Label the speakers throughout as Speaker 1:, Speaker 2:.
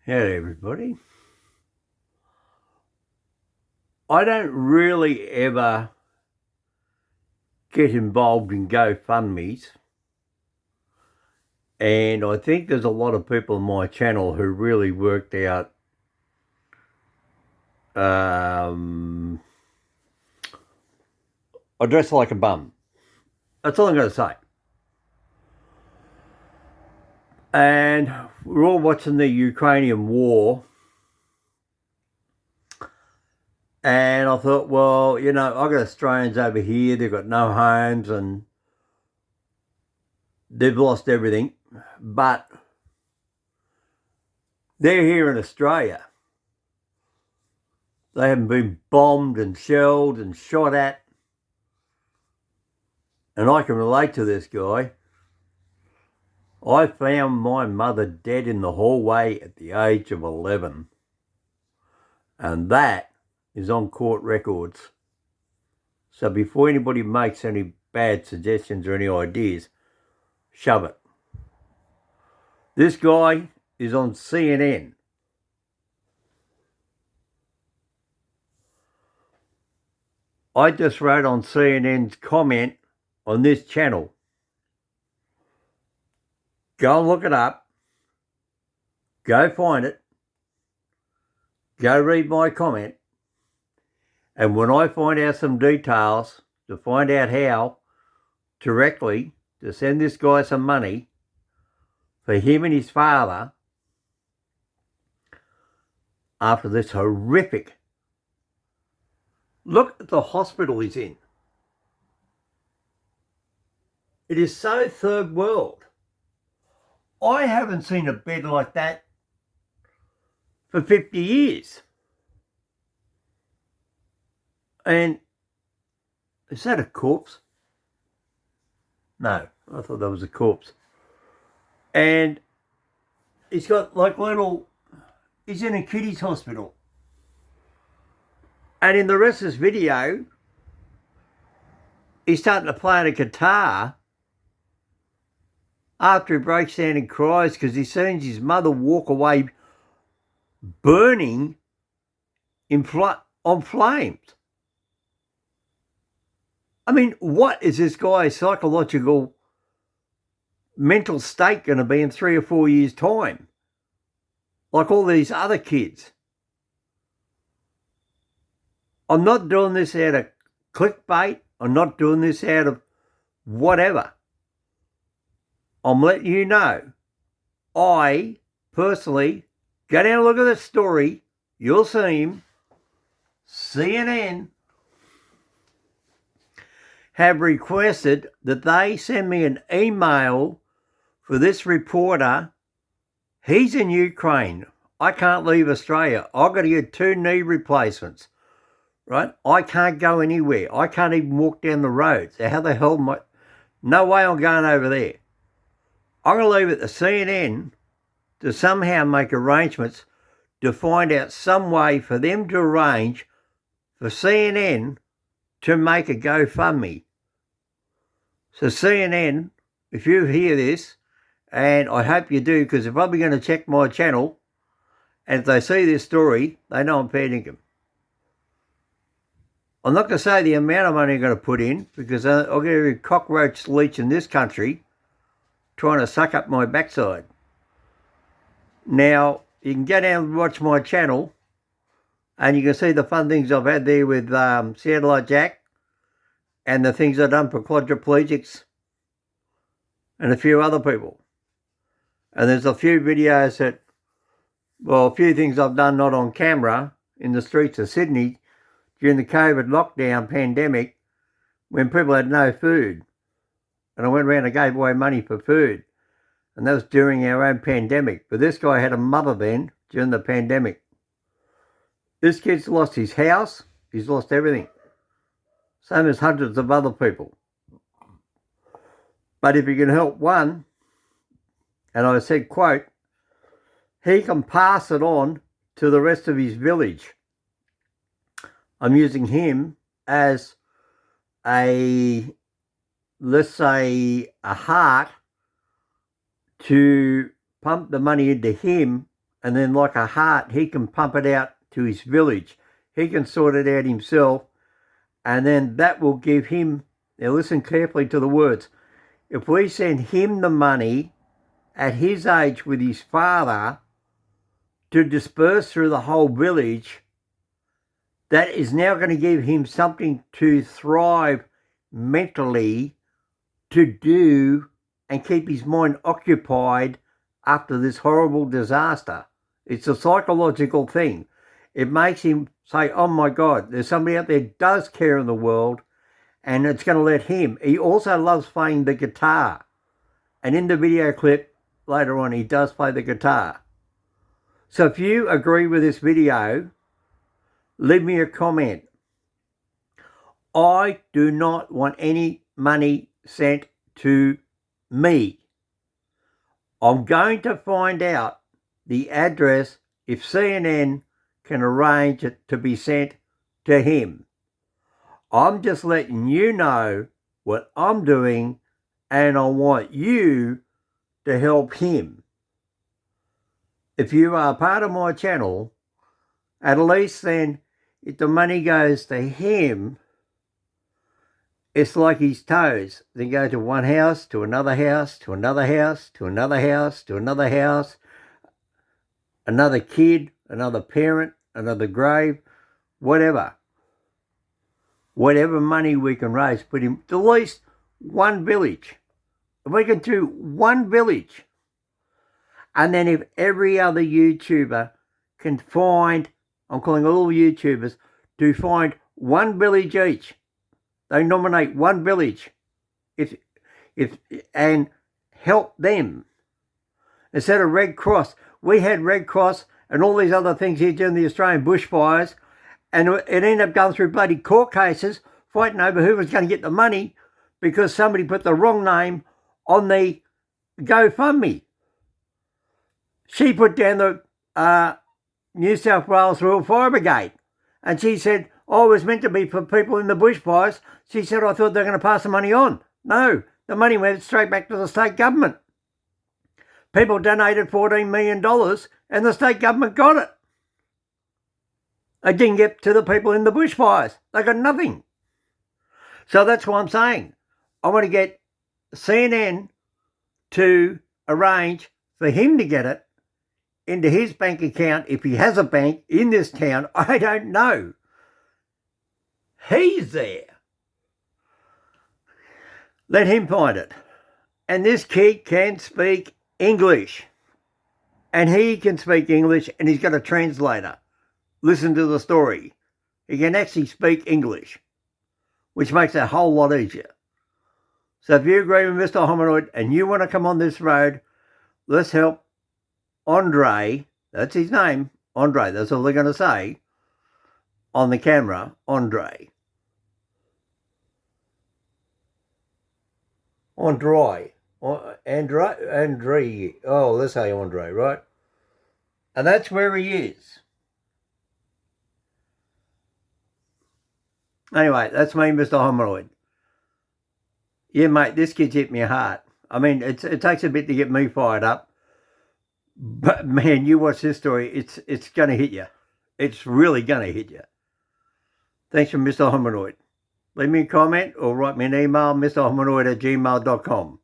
Speaker 1: Hello everybody. I don't really ever get involved in GoFundMes, and I think there's a lot of people on my channel who really worked out I dress like a bum. That's all I'm going to say. And we're all watching the Ukrainian war, and I thought, well, I've got Australians over here, they've got no homes and they've lost everything, but they're here in Australia. They haven't been bombed and shelled and shot at. And I can relate to this guy. I found my mother dead in the hallway at the age of 11. And that is on court records. So before anybody makes any bad suggestions or any ideas, shove it. This guy is on CNN. I just wrote on CNN's comment on this channel. Go and look it up. Go find it. Go read my comment. And when I find out some details to find out how directly to send this guy some money for him and his father after this horrific. Look at the hospital he's in. It is so third world. I haven't seen a bed like that for 50 years. And is that a corpse? No, I thought that was a corpse. And he's got like he's in a kiddies hospital. And in the rest of this video, he's starting to play the guitar after he breaks down and cries because he sees his mother walk away burning on flames. I mean, what is this guy's psychological mental state going to be in 3 or 4 years' time? Like all these other kids. I'm not doing this out of clickbait. I'm not doing this out of whatever. I'm letting you know. I personally, go down and look at this story. You'll see him. CNN have requested that they send me an email for this reporter. He's in Ukraine. I can't leave Australia. I've got to get 2 knee replacements. Right? I can't go anywhere. I can't even walk down the road. So how the hell no way I'm going over there. I'm going to leave it to CNN to somehow make arrangements to find out some way for them to arrange for CNN to make a GoFundMe. So CNN, if you hear this, and I hope you do, because they're probably going to check my channel, and if they see this story, they know I'm fair dinkum. I'm not going to say the amount of money I'm going to put in, because I'll get a cockroach leech in this country trying to suck up my backside. Now, you can go down and watch my channel, and you can see the fun things I've had there with Seattle Jack, and the things I've done for quadriplegics, and a few other people. And there's a few videos a few things I've done not on camera in the streets of Sydney during the COVID lockdown pandemic when people had no food. And I went around and gave away money for food. And that was during our own pandemic. But this guy had a mother then during the pandemic. This kid's lost his house. He's lost everything. Same as hundreds of other people. But if you can help one, and I said, quote, he can pass it on to the rest of his village. I'm using him as let's say, a heart to pump the money into him and then like a heart, he can pump it out to his village. He can sort it out himself, and then that will give him, now listen carefully to the words, if we send him the money at his age with his father to disperse through the whole village, that is now going to give him something to thrive mentally, to do and keep his mind occupied after this horrible disaster. It's a psychological thing. It makes him say, oh my God, there's somebody out there who does care in the world, and it's going to let him. He also loves playing the guitar. And in the video clip later on, he does play the guitar. So if you agree with this video, leave me a comment. I do not want any money sent to me. I'm going to find out the address if CNN can arrange it to be sent to him. I'm just letting you know what I'm doing, and I want you to help him. If you are part of my channel, at least then if the money goes to him, it's like his toes. They go to one house, to another house, to another house, to another house, to another house, another kid, another parent, another grave, whatever. Whatever money we can raise, put him to at least one village. If we can do one village, and then if every other YouTuber can find, I'm calling all YouTubers, to find one village each. They nominate one village and help them. Instead of Red Cross, we had Red Cross and all these other things here during the Australian bushfires, and it ended up going through bloody court cases, fighting over who was going to get the money because somebody put the wrong name on the GoFundMe. She put down the New South Wales Rural Fire Brigade, and she said, oh, it was meant to be for people in the bushfires. She said, I thought they were going to pass the money on. No, the money went straight back to the state government. People donated $14 million and the state government got it. It didn't get to the people in the bushfires. They got nothing. So that's what I'm saying. I want to get CNN to arrange for him to get it into his bank account, if he has a bank in this town. I don't know. He's there. Let him find it. And this kid can speak English. And he can speak English, and he's got a translator. Listen to the story. He can actually speak English, which makes it a whole lot easier. So if you agree with Mr. Hominoid and you want to come on this road, let's help Andriy, that's his name, Andriy, that's all they're going to say on the camera, Andriy. Andriy, oh, let's say Andriy, right? And that's where he is. Anyway, that's me, Mr. Hominoid. Yeah, mate, this kid's hit me hard. I mean, it takes a bit to get me fired up. But, man, you watch this story, it's going to hit you. It's really going to hit you. Thanks for Mr. Hominoid. Leave me a comment or write me an email, mrhominoid@gmail.com.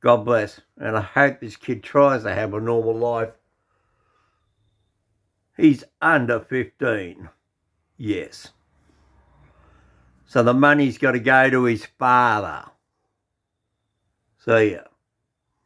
Speaker 1: God bless. And I hope this kid tries to have a normal life. He's under 15. Yes. So the money's got to go to his father. See ya.